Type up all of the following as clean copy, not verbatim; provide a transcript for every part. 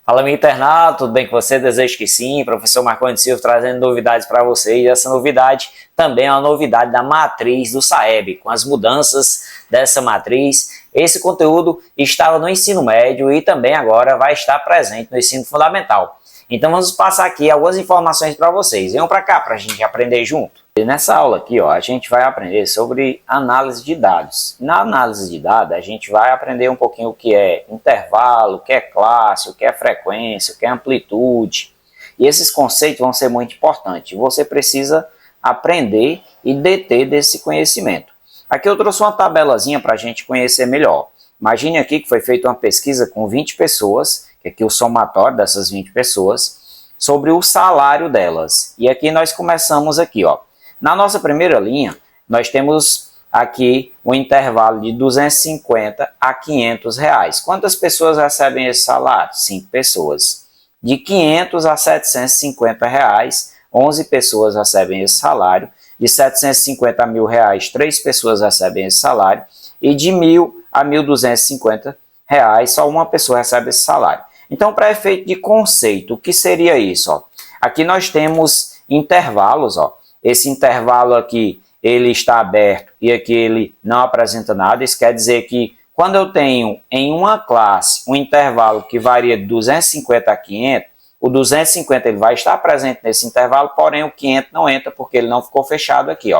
Fala, meu internauta, tudo bem com você? Desejo que sim. Professor Marconi Silva trazendo novidades para vocês. E essa novidade também é uma novidade da matriz do SAEB, com as mudanças dessa matriz. Esse conteúdo estava no ensino médio e também agora vai estar presente no ensino fundamental. Então vamos passar aqui algumas informações para vocês. Venham para cá para a gente aprender junto. E nessa aula aqui, a gente vai aprender sobre análise de dados. Na análise de dados, a gente vai aprender um pouquinho o que é intervalo, o que é classe, o que é frequência, o que é amplitude. E esses conceitos vão ser muito importantes. Você precisa aprender e deter desse conhecimento. Aqui eu trouxe uma tabelazinha para a gente conhecer melhor. Imagine aqui que foi feita uma pesquisa com 20 pessoas, que aqui é o somatório dessas 20 pessoas, sobre o salário delas. E aqui nós começamos aqui, Na nossa primeira linha, nós temos aqui um intervalo de 250 a 500 reais. Quantas pessoas recebem esse salário? 5 pessoas. De 500 a 750 reais, 11 pessoas recebem esse salário. De 750 a 1.000 reais, 3 pessoas recebem esse salário. E de 1.000 a 1.250 reais, só uma pessoa recebe esse salário. Então, para efeito de conceito, o que seria isso? Aqui nós temos intervalos, Esse intervalo aqui, ele está aberto e aqui ele não apresenta nada. Isso quer dizer que quando eu tenho em uma classe um intervalo que varia de 250 a 500, o 250 ele vai estar presente nesse intervalo, porém o 500 não entra porque ele não ficou fechado aqui,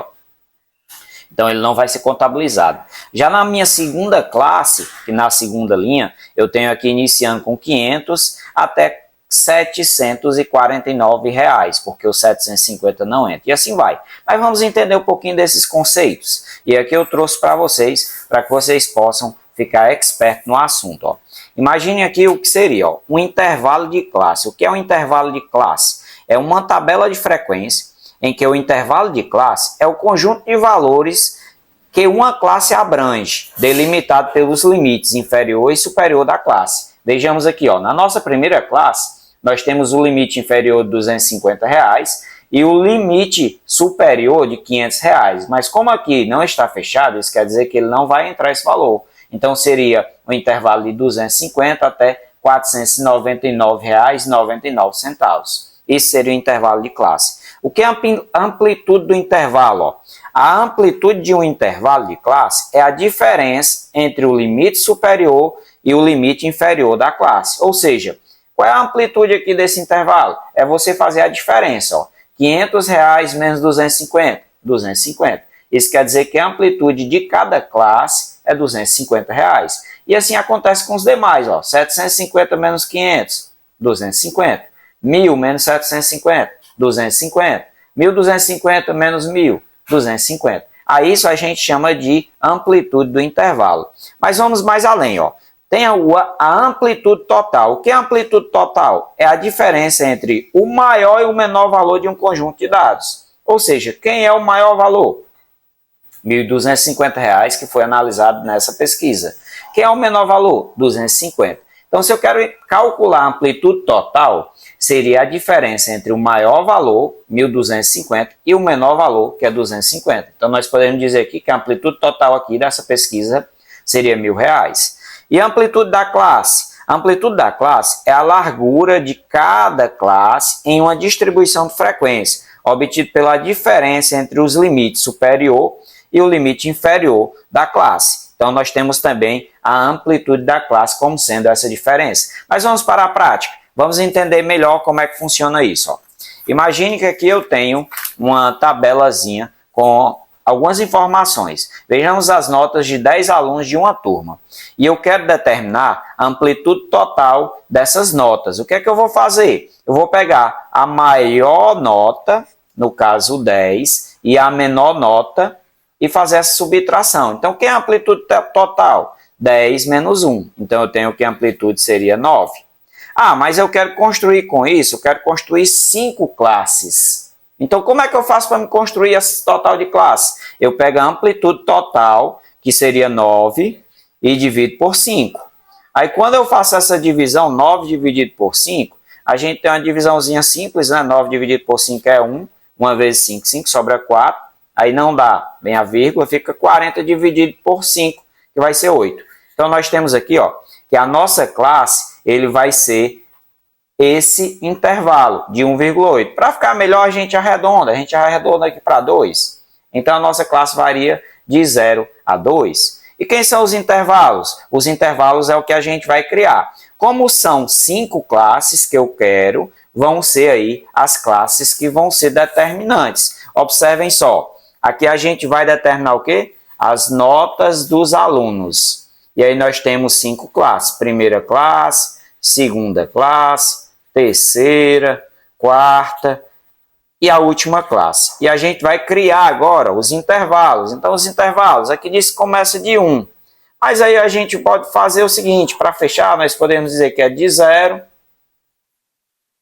Então ele não vai ser contabilizado. Já na minha segunda classe, que na segunda linha, eu tenho aqui iniciando com 500 até 749 reais, porque o 750 não entra. E assim vai. Mas vamos entender um pouquinho desses conceitos. E aqui eu trouxe para vocês, para que vocês possam ficar expert no assunto. Imagine aqui o que seria um intervalo de classe. O que é um intervalo de classe? É uma tabela de frequência em que o intervalo de classe é o conjunto de valores que uma classe abrange, delimitado pelos limites inferior e superior da classe. Vejamos aqui, na nossa primeira classe, nós temos o limite inferior de 250 reais e o limite superior de 500 reais. Mas como aqui não está fechado, isso quer dizer que ele não vai entrar esse valor. Então seria um intervalo de 250 até R$ 499,99. Esse seria o intervalo de classe. O que é a amplitude do intervalo? A amplitude de um intervalo de classe é a diferença entre o limite superior e o limite inferior da classe. Ou seja, qual é a amplitude aqui desse intervalo? É você fazer a diferença. 500 reais menos 250, 250. Isso quer dizer que a amplitude de cada classe é 250 reais. E assim acontece com os demais. 750 menos 500, 250. 1.000 menos 750, 250. 1.250 menos 1.000, 250. A isso a gente chama de amplitude do intervalo. Mas vamos mais além, Tem a amplitude total. O que é amplitude total? É a diferença entre o maior e o menor valor de um conjunto de dados. Ou seja, quem é o maior valor? R$ 1.250, que foi analisado nessa pesquisa. Quem é o menor valor? 250. Então, se eu quero calcular a amplitude total, seria a diferença entre o maior valor, 1.250, e o menor valor, que é 250. Então, nós podemos dizer aqui que a amplitude total aqui dessa pesquisa seria R$ 1.000. E a amplitude da classe? A amplitude da classe é a largura de cada classe em uma distribuição de frequência, obtido pela diferença entre os limites superior e o limite inferior da classe. Então, nós temos também a amplitude da classe como sendo essa diferença. Mas vamos para a prática. Vamos entender melhor como é que funciona isso. Imagine que aqui eu tenho uma tabelazinha com algumas informações. Vejamos as notas de 10 alunos de uma turma. E eu quero determinar a amplitude total dessas notas. O que é que eu vou fazer? Eu vou pegar a maior nota, no caso 10, e a menor nota, e fazer essa subtração. Então, quem é a amplitude total? 10 menos 1. Então, eu tenho que a amplitude seria 9. Mas eu quero construir com isso, eu quero construir 5 classes. Então, como é que eu faço para me construir esse total de classe? Eu pego a amplitude total, que seria 9, e divido por 5. Aí, quando eu faço essa divisão, 9 dividido por 5, a gente tem uma divisãozinha simples, 9 dividido por 5 é 1. 1 vezes 5, 5 sobra 4. Aí não dá bem a vírgula, fica 40 dividido por 5, que vai ser 8. Então, nós temos aqui, que a nossa classe, ele vai ser esse intervalo de 1,8. Para ficar melhor, a gente arredonda aqui para 2. Então, a nossa classe varia de 0 a 2. E quem são os intervalos? Os intervalos é o que a gente vai criar. Como são 5 classes que eu quero, vão ser aí as classes que vão ser determinantes. Observem só, aqui a gente vai determinar o quê? As notas dos alunos. E aí nós temos 5 classes. Primeira classe, segunda classe, terceira, quarta e a última classe. E a gente vai criar agora os intervalos. Então, os intervalos, aqui diz que começa de 1. Mas aí a gente pode fazer o seguinte, para fechar, nós podemos dizer que é de 0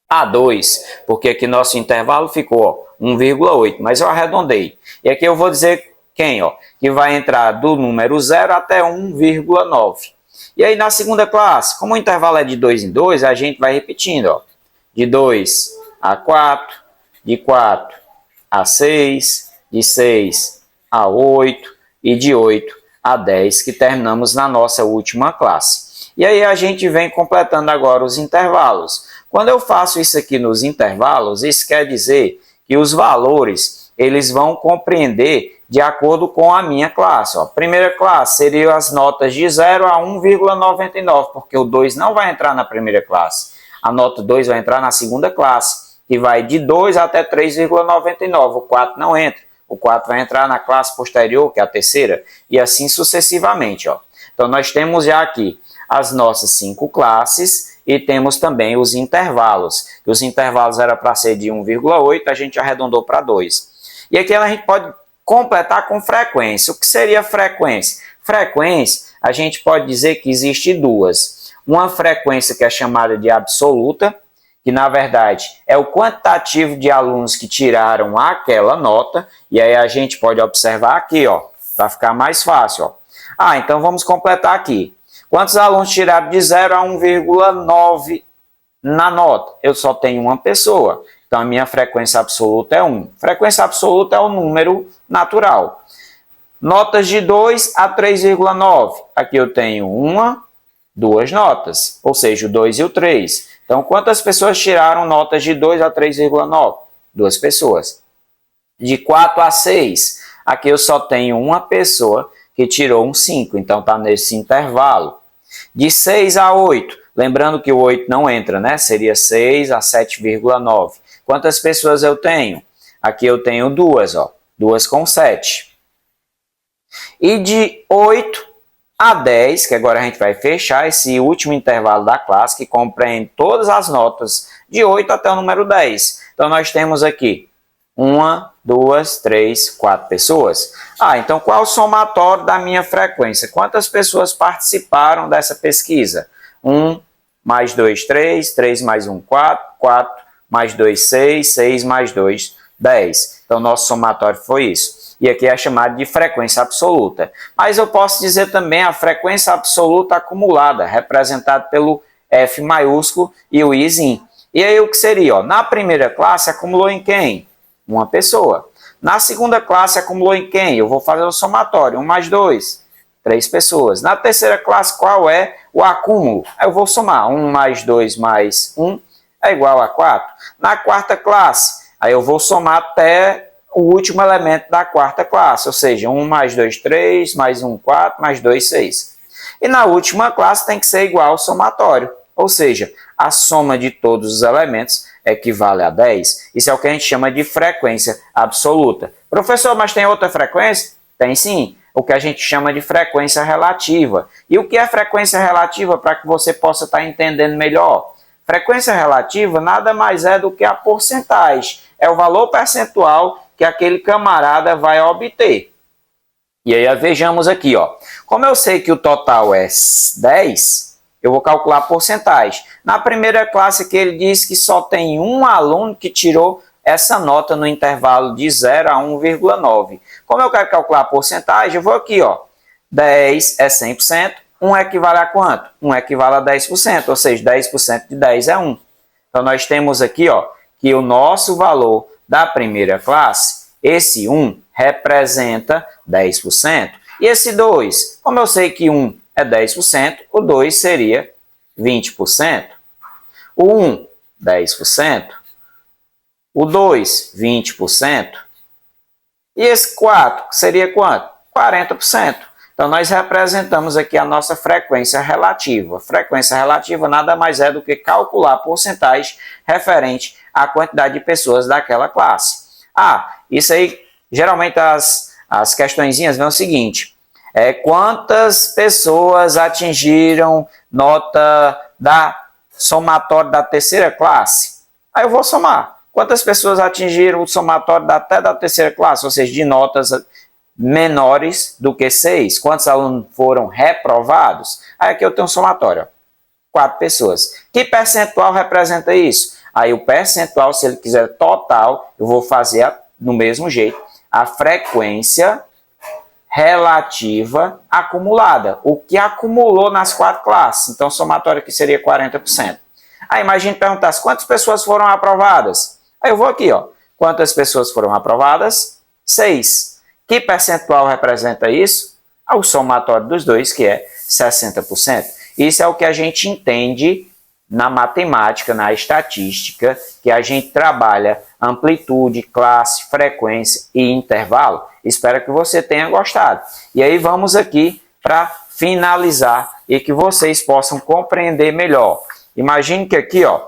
a 2, porque aqui nosso intervalo ficou 1,8, mas eu arredondei. E aqui eu vou dizer quem, ó, que vai entrar do número 0 até 1,9. E aí na segunda classe, como o intervalo é de 2 em 2, a gente vai repetindo, ó, de 2 a 4, de 4 a 6, de 6 a 8 e de 8 a 10, que terminamos na nossa última classe. E aí a gente vem completando agora os intervalos. Quando eu faço isso aqui nos intervalos, isso quer dizer que os valores eles vão compreender de acordo com a minha classe. Ó. Primeira classe seriam as notas de 0 a 1,99, porque o 2 não vai entrar na primeira classe. A nota 2 vai entrar na segunda classe, que vai de 2 até 3,99. O 4 não entra. O 4 vai entrar na classe posterior, que é a terceira, e assim sucessivamente. Ó. Então, nós temos já aqui as nossas 5 classes e temos também os intervalos. Os intervalos eram para ser de 1,8, a gente arredondou para 2. E aqui a gente pode completar com frequência. O que seria frequência? Frequência, a gente pode dizer que existe duas. Uma frequência que é chamada de absoluta, que na verdade é o quantitativo de alunos que tiraram aquela nota, e aí a gente pode observar aqui, ó, para ficar mais fácil. Ó. Então vamos completar aqui. Quantos alunos tiraram de 0 a 1,9 na nota? Eu só tenho uma pessoa. Então, a minha frequência absoluta é 1. Frequência absoluta é o número natural. Notas de 2 a 3,9. Aqui eu tenho duas notas, ou seja, o 2 e o 3. Então, quantas pessoas tiraram notas de 2 a 3,9? 2 pessoas. De 4 a 6, aqui eu só tenho uma pessoa que tirou um 5, então está nesse intervalo. De 6 a 8, lembrando que o 8 não entra, né? Seria 6 a 7,9. Quantas pessoas eu tenho? Aqui eu tenho 2, ó. 2 com 7. E de 8 a 10, que agora a gente vai fechar esse último intervalo da classe, que compreende todas as notas de 8 até o número 10. Então, nós temos aqui 1, 2, 3, 4 pessoas. Então qual é o somatório da minha frequência? Quantas pessoas participaram dessa pesquisa? 1 mais 2, 3, 3 mais 1, 4, 4 mais 2, 6, 6 mais 2, 10. Então nosso somatório foi isso. E aqui é chamado de frequência absoluta. Mas eu posso dizer também a frequência absoluta acumulada, representada pelo F maiúsculo e o Izinho. E aí o que seria? Na primeira classe acumulou em quem? Uma pessoa. Na segunda classe acumulou em quem? Eu vou fazer o somatório. 1 mais 2, 3 pessoas. Na terceira classe, qual é o acúmulo? Eu vou somar. 1 mais 2 mais 1 é igual a 4. Na quarta classe, aí eu vou somar até o último elemento da quarta classe. Ou seja, 1 mais 2, 3, mais 1, 4, mais 2, 6. E na última classe tem que ser igual ao somatório. Ou seja, a soma de todos os elementos equivale a 10. Isso é o que a gente chama de frequência absoluta. Professor, mas tem outra frequência? Tem sim. O que a gente chama de frequência relativa. E o que é frequência relativa para que você possa estar entendendo melhor? Frequência relativa nada mais é do que a porcentagem. É o valor percentual que aquele camarada vai obter. E aí vejamos aqui, ó. Como eu sei que o total é 10, eu vou calcular a porcentagem. Na primeira classe que ele diz que só tem um aluno que tirou essa nota no intervalo de 0 a 1,9. Como eu quero calcular a porcentagem, eu vou aqui, ó. 10 é 100%, 1 equivale a quanto? 1 equivale a 10%, ou seja, 10% de 10 é 1. Então, nós temos aqui, ó, que o nosso valor da primeira classe, esse 1, representa 10%. E esse 2, como eu sei que 1 é 10%, o 2 seria 20%. O 1 10%. O 2, 20%. E esse 4 seria quanto? 40%. Então, nós representamos aqui a nossa frequência relativa. Frequência relativa nada mais é do que calcular a porcentagem referente à quantidade de pessoas daquela classe. Isso aí, geralmente as questõezinhas vão o seguinte. Quantas pessoas atingiram nota da somatório da terceira classe? Aí eu vou somar. Quantas pessoas atingiram o somatório até da terceira classe, ou seja, de notas menores do que 6? Quantos alunos foram reprovados? Aí aqui eu tenho um somatório, 4 pessoas. Que percentual representa isso? Aí o percentual, se ele quiser total, eu vou fazer do mesmo jeito, a frequência relativa acumulada, o que acumulou nas 4 classes. Então, o somatório aqui seria 40%. Aí, imagine perguntar quantas pessoas foram aprovadas. Aí eu vou aqui, ó. Quantas pessoas foram aprovadas? 6. Que percentual representa isso? O somatório dos dois, que é 60%. Isso é o que a gente entende na matemática, na estatística, que a gente trabalha amplitude, classe, frequência e intervalo. Espero que você tenha gostado. E aí vamos aqui para finalizar e que vocês possam compreender melhor. Imagine que aqui, ó,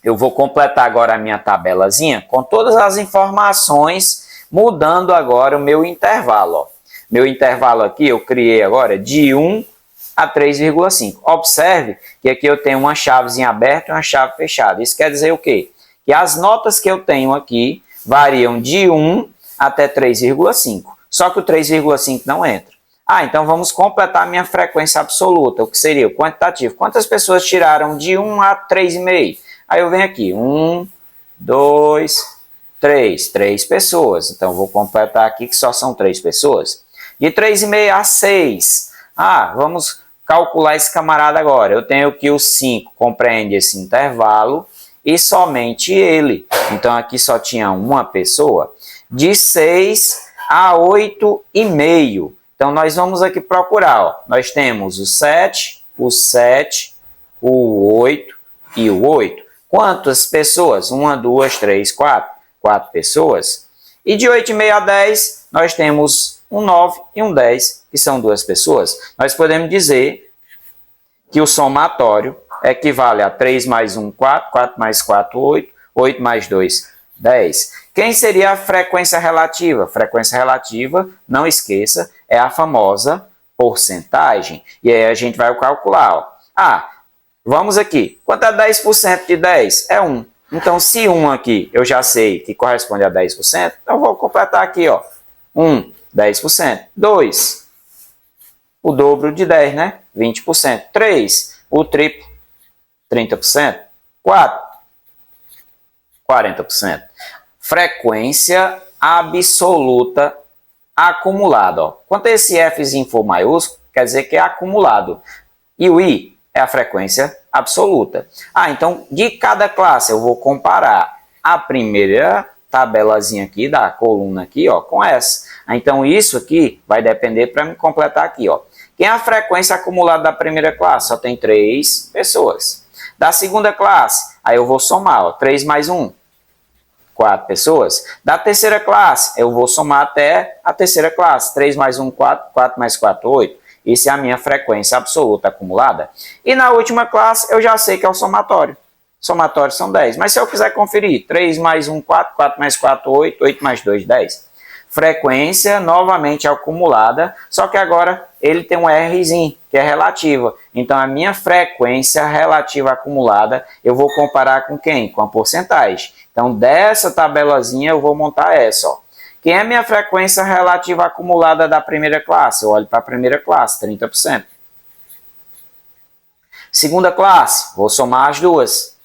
eu vou completar agora a minha tabelazinha com todas as informações, mudando agora o meu intervalo. Ó. Meu intervalo aqui eu criei agora de 1 a 3,5. Observe que aqui eu tenho uma chavezinha aberta e uma chave fechada. Isso quer dizer o quê? Que as notas que eu tenho aqui variam de 1 até 3,5. Só que o 3,5 não entra. Então vamos completar a minha frequência absoluta, o que seria o quantitativo. Quantas pessoas tiraram de 1 a 3,5? Aí eu venho aqui, 1, 2, 3. 3 pessoas. Então vou completar aqui que só são 3 pessoas. De 3,5 a 6. Vamos calcular esse camarada agora. Eu tenho que o 5 compreende esse intervalo e somente ele. Então aqui só tinha uma pessoa. De 6 a 8,5. Então nós vamos aqui procurar. Ó. Nós temos o 7, o 8 e o 8. Quantas pessoas? 1, 2, 3, 4. 4 pessoas. E de 8,5 a 10, nós temos um 9 e um 10, que são 2 pessoas. Nós podemos dizer que o somatório equivale a 3 mais 1, 4, 4 mais 4, 8, 8 mais 2, 10. Quem seria a frequência relativa? Frequência relativa, não esqueça, é a famosa porcentagem. E aí a gente vai calcular. Ó. Vamos aqui. Quanto é 10% de 10? É 1. Então, se 1 aqui eu já sei que corresponde a 10%, então eu vou completar aqui. Ó. 1, 10%. 2, o dobro de 10, né? 20%. 3, o triplo, 30%. 4, 40%. Frequência absoluta acumulada. Ó. Quando esse Fzinho for maiúsculo, quer dizer que é acumulado. E o I é a frequência absoluta. Então, de cada classe, eu vou comparar a primeira tabelazinha aqui, da coluna aqui, ó, com essa. Então, isso aqui vai depender para me completar aqui. Ó. Quem é a frequência acumulada da primeira classe? Só tem 3 pessoas. Da segunda classe, aí eu vou somar. Ó, 3 mais 1. 4 pessoas. Da terceira classe, eu vou somar até a terceira classe. 3 mais 1, 4. 4 mais 4, 8. Isso é a minha frequência absoluta acumulada. E na última classe, eu já sei que é o somatório. Somatório são 10. Mas se eu quiser conferir, 3 mais 1, 4. 4 mais 4, 8. 8 mais 2, 10. Frequência novamente acumulada, só que agora ele tem um Rzinho, que é relativa. Então, a minha frequência relativa acumulada, eu vou comparar com quem? Com a porcentagem. Então, dessa tabelazinha, eu vou montar essa. Ó. Quem é a minha frequência relativa acumulada da primeira classe? Eu olho para a primeira classe, 30%. Segunda classe, vou somar as duas.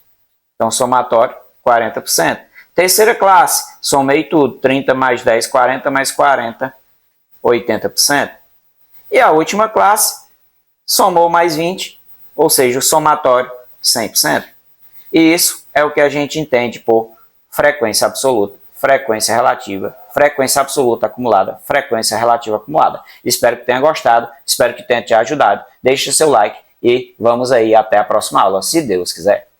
Então, somatório, 40%. Terceira classe, somei tudo, 30 mais 10, 40 mais 40, 80%. E a última classe, somou mais 20, ou seja, o somatório, 100%. E isso é o que a gente entende por frequência absoluta, frequência relativa, frequência absoluta acumulada, frequência relativa acumulada. Espero que tenha gostado, espero que tenha te ajudado. Deixe seu like e vamos aí até a próxima aula, se Deus quiser.